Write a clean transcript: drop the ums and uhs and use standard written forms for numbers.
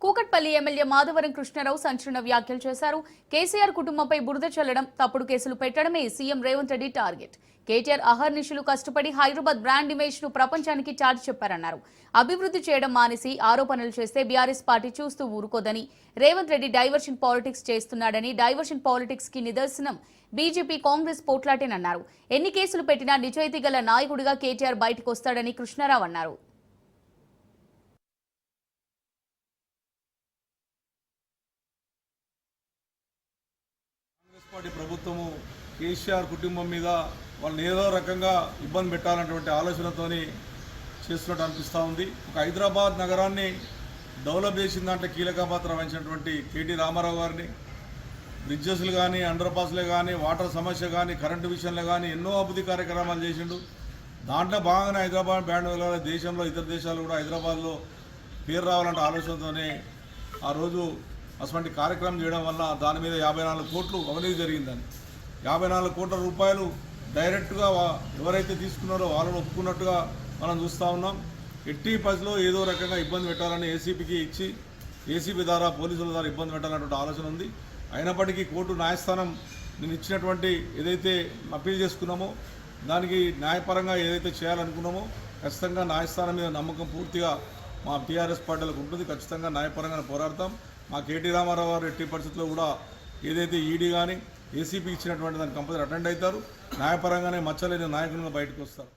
Kukatpally MLA Madhavaram Krishnarao సంచలన వ్యాఖ్యలు చేశారు. కేసీఆర్ కుటుంబంపై బురద చల్లడం, తప్పుడు కేసులు పెట్టడమే సీఎం రేవంత్ రెడ్డి టార్గెట్. కేటీఆర్ అహర్నిశలు కష్టపడి హైదరాబాద్ బ్రాండ్ ఇమేజ్ ను ప్రపంచానికి చాటి చెప్పారన్నారు. అభివృద్ధి చేయడం మానేసి ఆరోపణలు చేస్తే బీఆర్ఎస్ పార్టీ చూస్తూ ఊరుకోదని, రేవంత్ రెడ్డి డైవర్షన్ పాలిటిక్స్ చేస్తున్నాడని, డైవర్షన్ పాలిటిక్స్ కి నిదర్శనం బీజేపీ కాంగ్రెస్ పోట్లాటేనన్నారు. ఎన్ని కేసులు పెట్టినా నిజాయితీ గల నాయకుడిగా కేటీఆర్ బయటకు వస్తాడని కృష్ణారావు అన్నారు. పార్టీ ప్రభుత్వము కేసీఆర్ కుటుంబం మీద వాళ్ళని ఏదో రకంగా ఇబ్బంది పెట్టాలన్నటువంటి ఆలోచనతోని చేస్తున్నట్టు అనిపిస్తూ ఉంది. ఒక హైదరాబాద్ నగరాన్ని డెవలప్ చేసిన దాంట్లో కీలక పాత్ర వహించినటువంటి కేటీ రామారావు గారిని బ్రిడ్జెస్లు కానీ, అండర్ పాస్లే కానీ, వాటర్ సమస్య కానీ, కరెంటు విషయంలో కానీ ఎన్నో అభివృద్ధి కార్యక్రమాలు చేసిండు. దాంట్లో భాగంగానే హైదరాబాద్ బ్యాండ్ వెళ్ళాలి, దేశంలో ఇతర దేశాలు కూడా హైదరాబాద్లో పేరు రావాలంటే ఆలోచనతోనే ఆ రోజు అటువంటి కార్యక్రమం చేయడం వల్ల దాని మీద 54 కోట్లు అవినీతి జరిగిందని, 54 కోట్ల రూపాయలు డైరెక్ట్గా ఎవరైతే తీసుకున్నారో వాళ్ళని ఒప్పుకున్నట్టుగా మనం చూస్తూ ఉన్నాం. ఎట్టి పరిస్థితిలో ఏదో రకంగా ఇబ్బంది పెట్టాలని ఏసీపీకి ఇచ్చి ఏసీపీ ద్వారా పోలీసుల ద్వారా ఇబ్బంది పెట్టాలన్నటువంటి ఆలోచన ఉంది. అయినప్పటికీ కోర్టు న్యాయస్థానం నేను ఇచ్చినటువంటి ఏదైతే అప్పీల్ చేసుకున్నామో దానికి న్యాయపరంగా ఏదైతే చేయాలనుకున్నామో ఖచ్చితంగా న్యాయస్థానం మీద నమ్మకం పూర్తిగా మా టీఆర్ఎస్ పార్టీలకు ఉంటుంది. ఖచ్చితంగా న్యాయపరంగా పోరాడతాం. మా కేటీ రామారావు గారు ఎట్టి పరిస్థితుల్లో కూడా ఏదైతే ఈడీ కానీ ఏసీపీ ఇచ్చినటువంటి దానికి కంపల్సరీ అటెండ్ అవుతారు. న్యాయపరంగానే మచ్చలేని నాయకునిగా బయటకు వస్తారు.